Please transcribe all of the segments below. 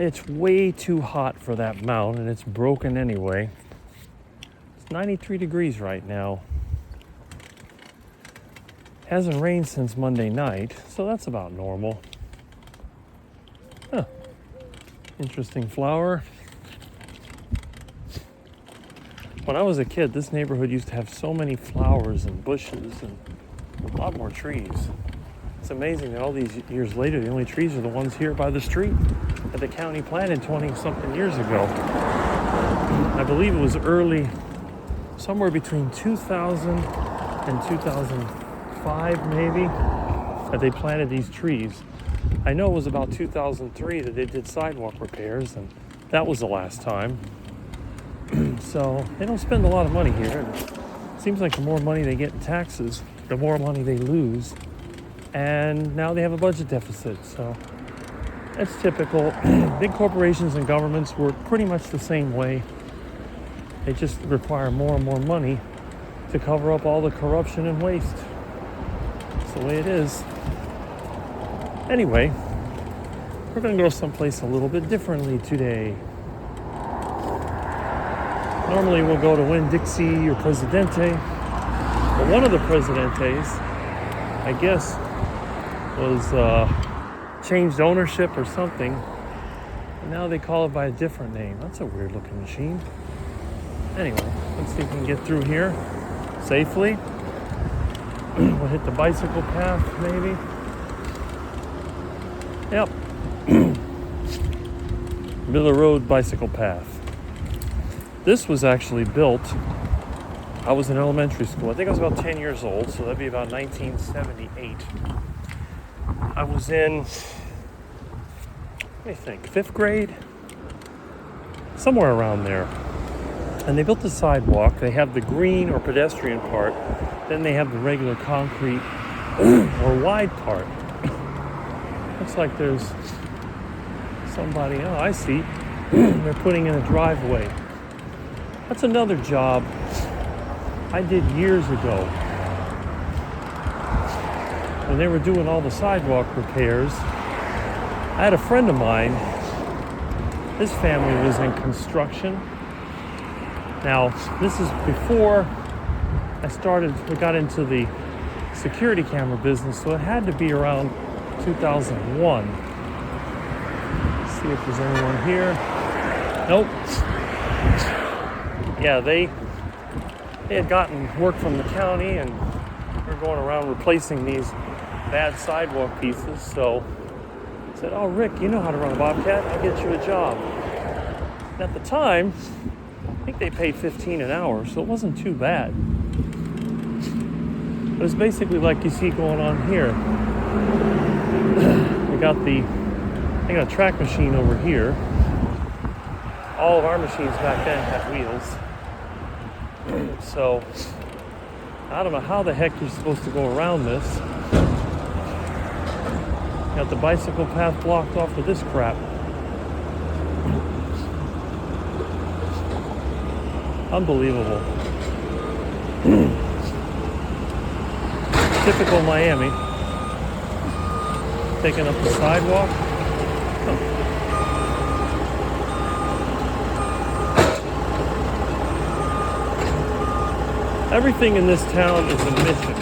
It's way too hot for that mount, and it's broken anyway. It's 93 degrees right now. Hasn't rained since Monday night, so that's about normal. Huh. Interesting flower. When I was a kid, this neighborhood used to have so many flowers and bushes and a lot more trees. It's amazing that all these years later, the only trees are the ones here by the street that the county planted 20-something years ago. I believe it was early, somewhere between 2000 and 2005 maybe, that they planted these trees. I know it was about 2003 that they did sidewalk repairs, and that was the last time. So they don't spend a lot of money here. It seems like the more money they get in taxes, the more money they lose. And now they have a budget deficit, so that's typical. Big corporations and governments work pretty much the same way. They just require more and more money to cover up all the corruption and waste. That's the way it is. Anyway, we're going to go someplace a little bit differently today. Normally we'll go to Winn-Dixie or Presidente, but one of the Presidentes, I guess, was changed ownership or something, and now they call it by a different name. That's a weird looking machine. Anyway, let's see if we can get through here safely. We'll hit the bicycle path maybe. Yep. Miller Road bicycle path. This was actually built, I was in elementary school. I think I was about 10 years old, so that'd be about 1978. I was in, let me think, 5th grade? Somewhere around there. And they built the sidewalk. They have the green or pedestrian part. Then they have the regular concrete or wide part. Looks like there's somebody, oh, I see. They're putting in a driveway. That's another job I did years ago. When they were doing all the sidewalk repairs, I had a friend of mine, his family was in construction. Now, this is before we got into the security camera business, so it had to be around 2001. Let's see if there's anyone here. Nope. Yeah, they had gotten work from the county, and we're going around replacing these bad sidewalk pieces. So I said, oh, Rick, you know how to run a Bobcat. I'll get you a job. And at the time, I think they paid $15 an hour, so it wasn't too bad. But it's basically like you see going on here. They got a track machine over here. All of our machines back then had wheels. So I don't know how the heck you're supposed to go around this. Got the bicycle path blocked off with this crap. Unbelievable. Typical Miami. Taking up the sidewalk. Huh. Everything in this town is a mission.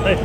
Hey.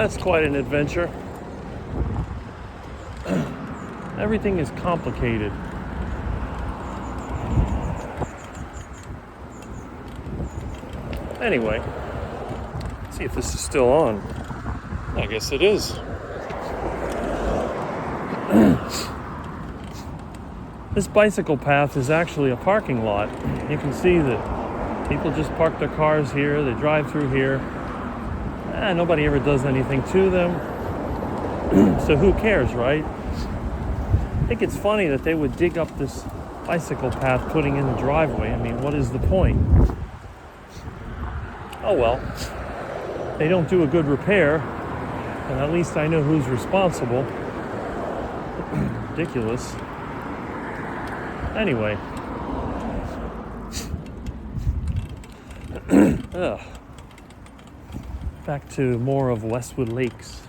That's quite an adventure. Everything is complicated. Anyway, let's see if this is still on. I guess it is. This bicycle path is actually a parking lot. You can see that people just park their cars here, they drive through here. Nobody ever does anything to them. So who cares, right? I think it's funny that they would dig up this bicycle path putting in the driveway. I mean, what is the point? Oh well, they don't do a good repair, and at least I know who's responsible. Ridiculous. Anyway. Back to more of Westwood Lakes.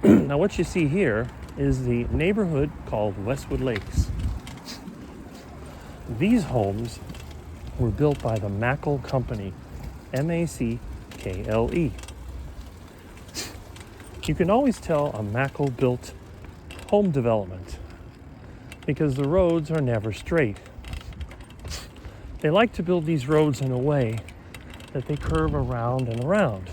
Now what you see here is the neighborhood called Westwood Lakes. These homes were built by the Mackle Company, M-A-C-K-L-E. You can always tell a Mackle-built home development because the roads are never straight. They like to build these roads in a way that they curve around and around.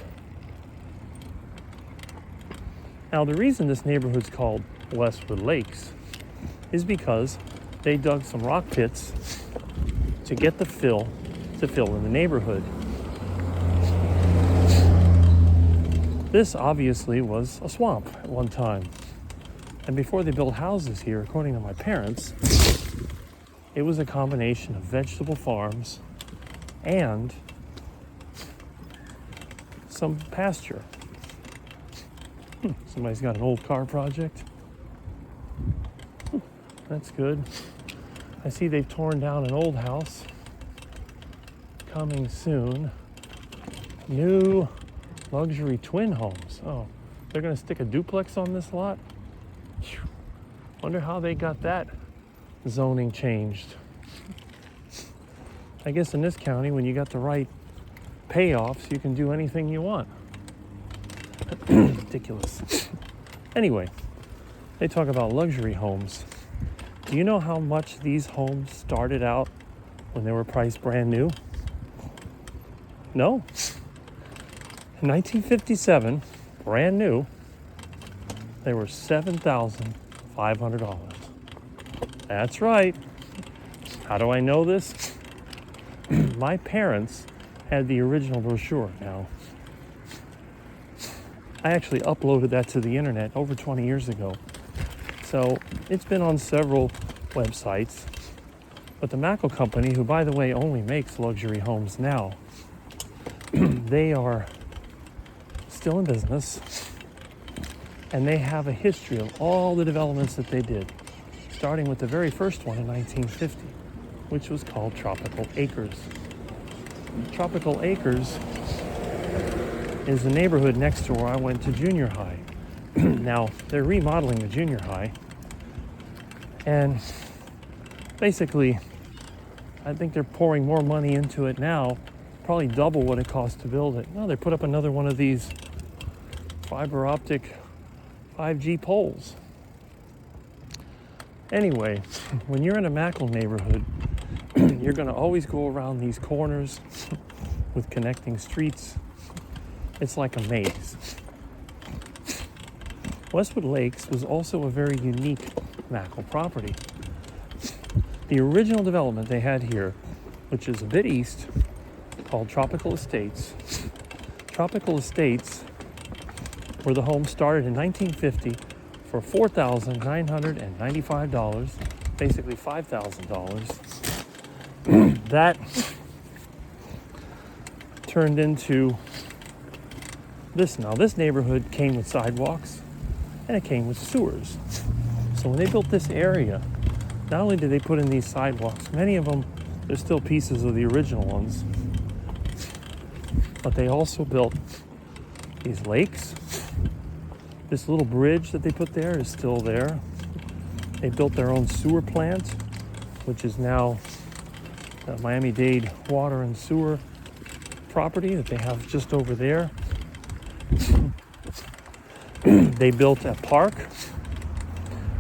Now, the reason this neighborhood's called Westwood Lakes is because they dug some rock pits to get the fill to fill in the neighborhood. This obviously was a swamp at one time. And before they built houses here, according to my parents, it was a combination of vegetable farms and some pasture. Somebody's got an old car project. That's good. I see they've torn down an old house. Coming soon. New luxury twin homes. Oh, they're going to stick a duplex on this lot? Wonder how they got that zoning changed. I guess in this county, when you got the right payoffs, you can do anything you want. Ridiculous. Anyway, they talk about luxury homes. Do you know how much these homes started out when they were priced brand new? No? In 1957, brand new, they were $7,500. That's right. How do I know this? My parents had the original brochure. Now, I actually uploaded that to the internet over 20 years ago. So it's been on several websites. But the Mackle Company, who by the way only makes luxury homes now, they are still in business. And they have a history of all the developments that they did, starting with the very first one in 1950, which was called Tropical Acres. Tropical Acres is the neighborhood next to where I went to junior high. Now, they're remodeling the junior high. And basically, I think they're pouring more money into it now, probably double what it cost to build it. No, they put up another one of these fiber optic 5G poles. Anyway, when you're in a Mackle neighborhood, you're going to always go around these corners with connecting streets. It's like a maze. Westwood Lakes was also a very unique Mackle property. The original development they had here, which is a bit east, called Tropical Estates. Tropical Estates where the home started in 1950 for $4,995, basically $5,000. That turned into this now. This neighborhood came with sidewalks and it came with sewers. So when they built this area, not only did they put in these sidewalks, many of them, there's still pieces of the original ones, but they also built these lakes. This little bridge that they put there is still there. They built their own sewer plant, which is now Miami-Dade water and sewer property that they have just over there. They built a park,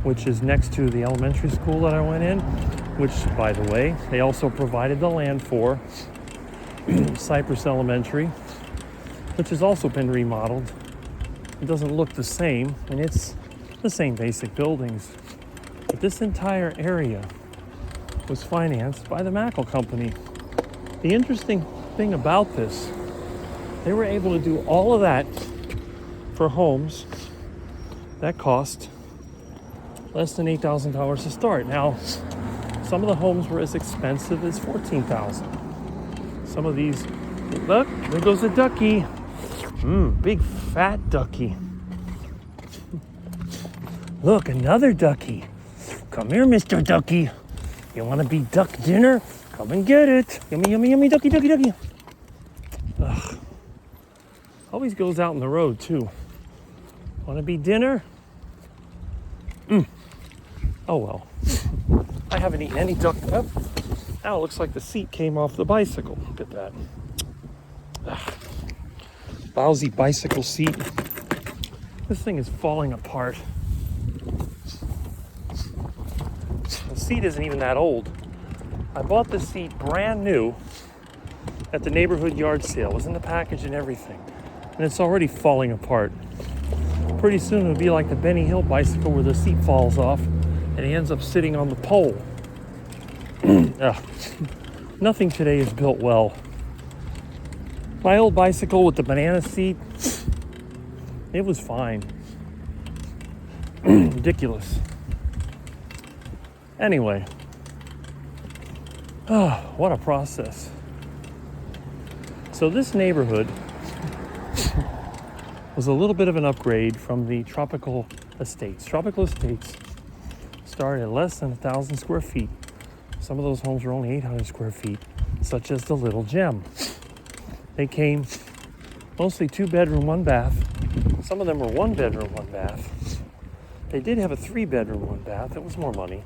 which is next to the elementary school that I went in, which, by the way, they also provided the land for Cypress Elementary, which has also been remodeled. It doesn't look the same, and it's the same basic buildings. But this entire area was financed by the Mackle Company. The interesting thing about this, they were able to do all of that for homes that cost less than $8,000 to start. Now, some of the homes were as expensive as $14,000. Some of these, look, there goes a ducky. Big fat ducky. Look, another ducky. Come here, Mr. Ducky. You want to be duck dinner? Come and get it. Yummy, yummy, yummy, ducky, ducky, ducky. Ugh. Always goes out in the road, too. Want to be dinner? Oh, well. I haven't eaten any duck. Oh, now it looks like the seat came off the bicycle. Look at that. Ugh. Lousy bicycle seat. This thing is falling apart. The seat isn't even that old. I bought this seat brand new at the neighborhood yard sale. It was in the package and everything. And it's already falling apart. Pretty soon it'll be like the Benny Hill bicycle where the seat falls off and he ends up sitting on the pole. Nothing today is built well. My old bicycle with the banana seat, it was fine. Ridiculous. Anyway, what a process. So this neighborhood was a little bit of an upgrade from the Tropical Estates. Tropical Estates started at less than 1,000 square feet. Some of those homes were only 800 square feet, such as the Little Gem. They came mostly 2-bedroom, 1-bath. Some of them were 1-bedroom, 1-bath. They did have a 3-bedroom, 1-bath. It was more money.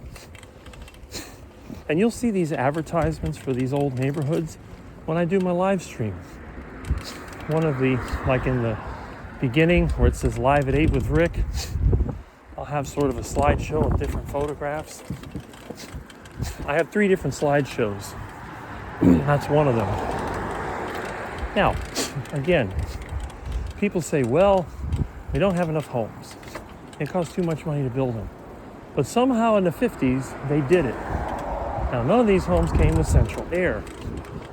And you'll see these advertisements for these old neighborhoods when I do my live stream. One of the, like in the beginning where it says live at 8 with Rick, I'll have sort of a slideshow of different photographs. I have 3 different slideshows. That's one of them. Now, again, people say, well, we don't have enough homes. It costs too much money to build them. But somehow in the 50s, they did it. Now, none of these homes came with central air.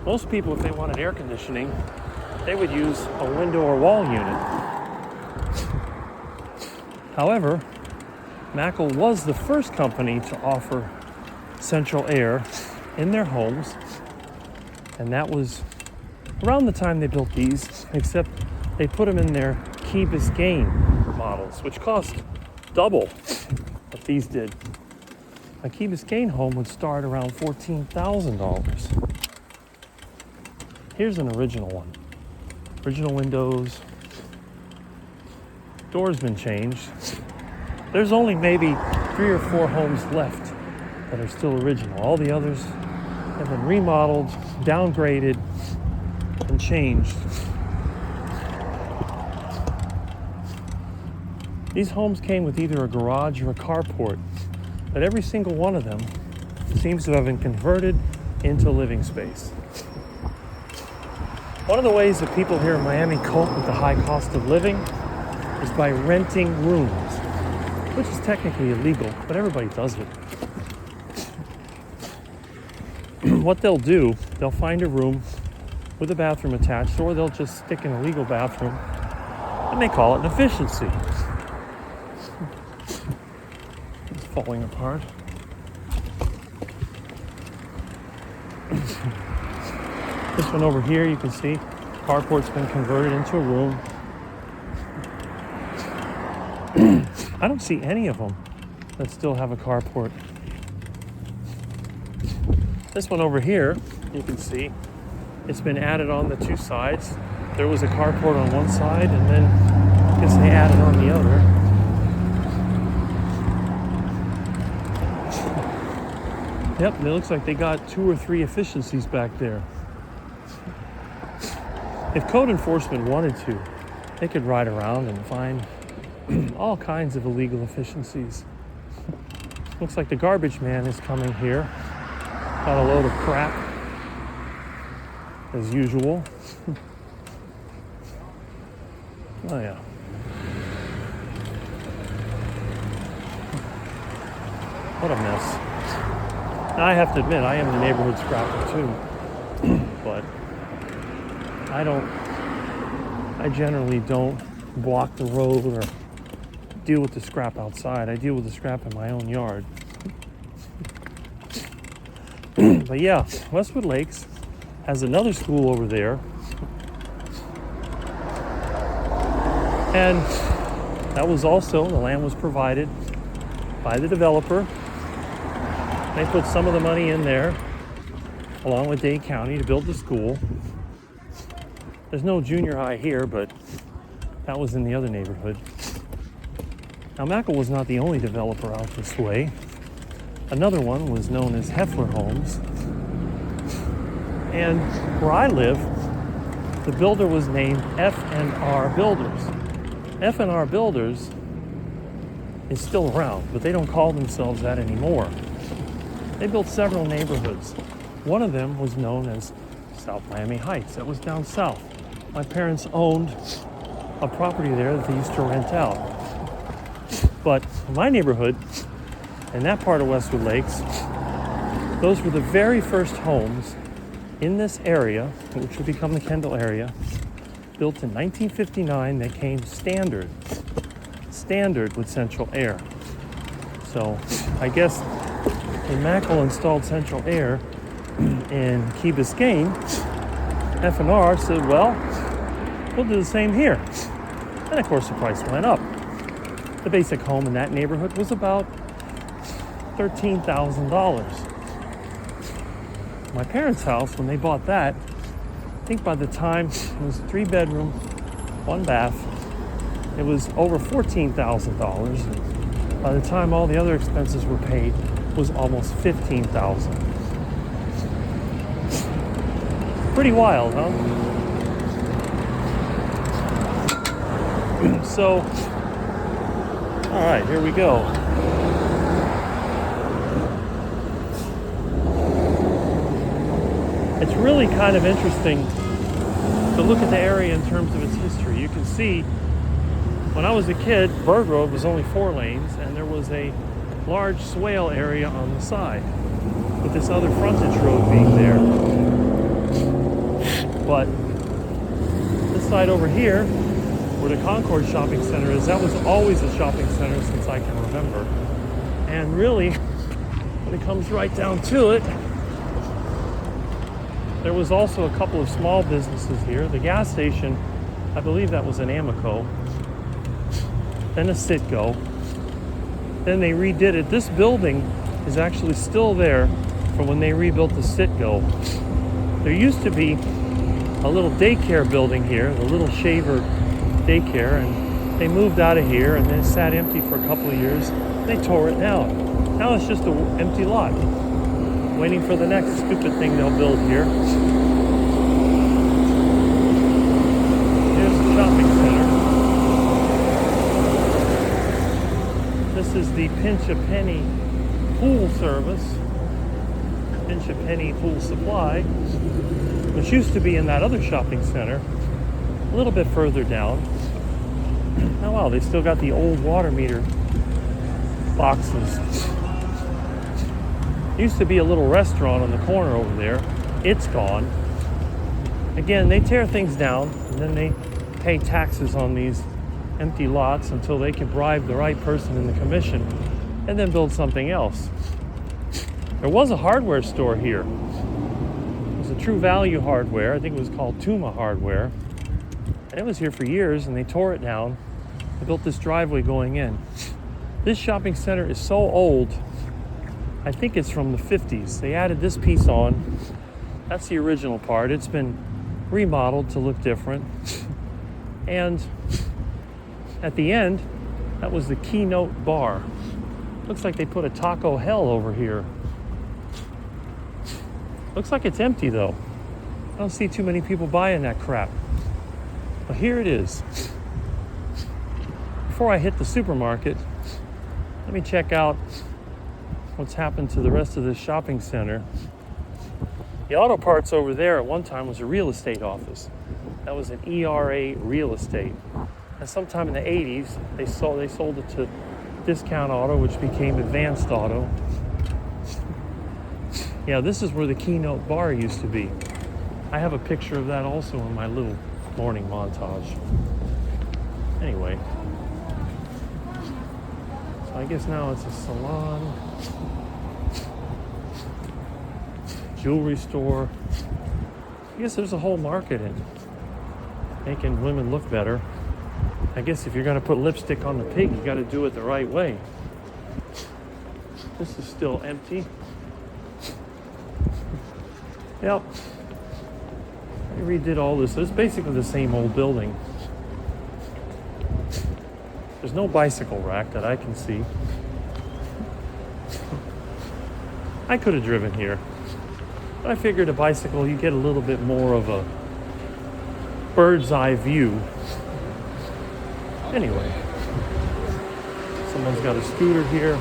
Most people, if they wanted air conditioning, they would use a window or wall unit. However, Mackle was the first company to offer central air in their homes, and that was around the time they built these, except they put them in their Key Biscayne models, which cost double what these did. A Key Biscayne home would start around $14,000. Here's an original one. Original windows. Doors been changed. There's only maybe 3 or 4 homes left that are still original. All the others have been remodeled, downgraded, and changed. These homes came with either a garage or a carport, but every single one of them seems to have been converted into living space. One of the ways that people here in Miami cope with the high cost of living is by renting rooms, which is technically illegal, but everybody does it. What they'll do, they'll find a room with a bathroom attached, or they'll just stick in a legal bathroom, and they call it an efficiency. It's falling apart. This one over here, you can see, carport's been converted into a room. I don't see any of them that still have a carport. This one over here, you can see, it's been added on the 2 sides. There was a carport on one side, and then I guess they added on the other. Yep, it looks like they got 2 or 3 efficiencies back there. If code enforcement wanted to, they could ride around and find All kinds of illegal efficiencies. Looks like the garbage man is coming here. Got a load of crap, as usual. Oh yeah. What a mess. Now, I have to admit, I am the neighborhood scrapper too. But I generally don't block the road or deal with the scrap outside. I deal with the scrap in my own yard. But yeah, Westwood Lakes has another school over there. And that was also, the land was provided by the developer. They put some of the money in there, along with Dade County, to build the school. There's no junior high here, but that was in the other neighborhood. Now, Mackle was not the only developer out this way. Another one was known as Heffler Homes. And where I live, the builder was named F&R Builders. F&R Builders is still around, but they don't call themselves that anymore. They built several neighborhoods. One of them was known as South Miami Heights. That was down south. My parents owned a property there that they used to rent out. But my neighborhood, in that part of Westwood Lakes, those were the very first homes in this area, which would become the Kendall area, built in 1959. They came standard with central air. So I guess when Mackle installed central air in Key Biscayne, F&R said, well, we'll do the same here. And of course the price went up. The basic home in that neighborhood was about $13,000. My parents' house, when they bought that, I think by the time it was 3 bedroom, 1 bath, it was over $14,000. And by the time all the other expenses were paid, it was almost $15,000. Pretty wild, huh? So, all right, here we go. It's really kind of interesting to look at the area in terms of its history. You can see, when I was a kid, Bird Road was only 4 lanes, and there was a large swale area on the side, with this other frontage road being there. But this side over here, where the Concord Shopping Center is, that was always a shopping center since I can remember. And really, when it comes right down to it, there was also a couple of small businesses here. The gas station, I believe that was an Amoco, then a Citgo. Then they redid it. This building is actually still there from when they rebuilt the Citgo. There used to be a little daycare building here, the Little Shaver Daycare, and they moved out of here and then it sat empty for a couple of years. They tore it down. Now it's just an empty lot, waiting for the next stupid thing they'll build here. Here's the shopping center. This is the Pinch a Penny pool service, Pinch a Penny Pool Supply, which used to be in that other shopping center, a little bit further down. Oh wow, they still got the old water meter boxes. Used to be a little restaurant on the corner over there. It's gone. Again, they tear things down and then they pay taxes on these empty lots until they can bribe the right person in the commission and then build something else. There was a hardware store here. It was a True Value Hardware. I think it was called Tuma Hardware. And it was here for years and they tore it down. They built this driveway going in. This shopping center is so old, I think it's from the 50s. They added this piece on. That's the original part. It's been remodeled to look different. And at the end, that was the Keynote Bar. Looks like they put a Taco Hell over here. Looks like it's empty though. I don't see too many people buying that crap. But here it is. before I hit the supermarket, let me check out what's happened to the rest of this shopping center. The auto parts over there at one time was a real estate office. That was an ERA Real Estate. And sometime in the 80s, they sold it to Discount Auto, which became Advanced Auto. Yeah, this is where the Keynote Bar used to be. I have a picture of that also in my little morning montage. Anyway, so I guess now it's a salon, jewelry store. I guess there's a whole market in making women look better. I guess if you're going to put lipstick on the pig, you got to do it the right way. This is still empty. Yep. They redid all this. It's basically the same old building. There's no bicycle rack that I can see. I could have driven here. But I figured a bicycle, you get a little bit more of a bird's eye view. Anyway, someone's got a scooter here.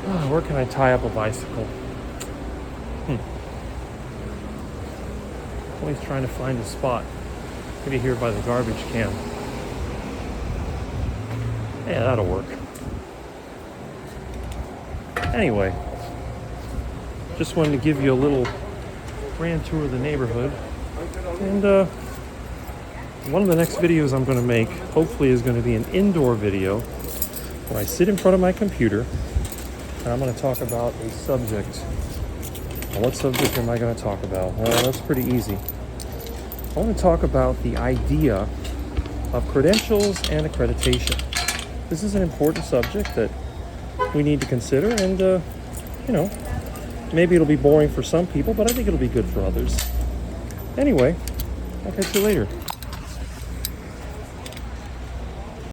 Oh, where can I tie up a bicycle? Always trying to find a spot. Maybe here by the garbage can. Yeah, that'll work. Anyway, just wanted to give you a little grand tour of the neighborhood. And one of the next videos I'm going to make, hopefully, is going to be an indoor video where I sit in front of my computer and I'm going to talk about a subject. Now, what subject am I going to talk about? Well, that's pretty easy. I want to talk about the idea of credentials and accreditation. This is an important subject that we need to consider, and maybe it'll be boring for some people, but I think it'll be good for others. Anyway, I'll catch you later.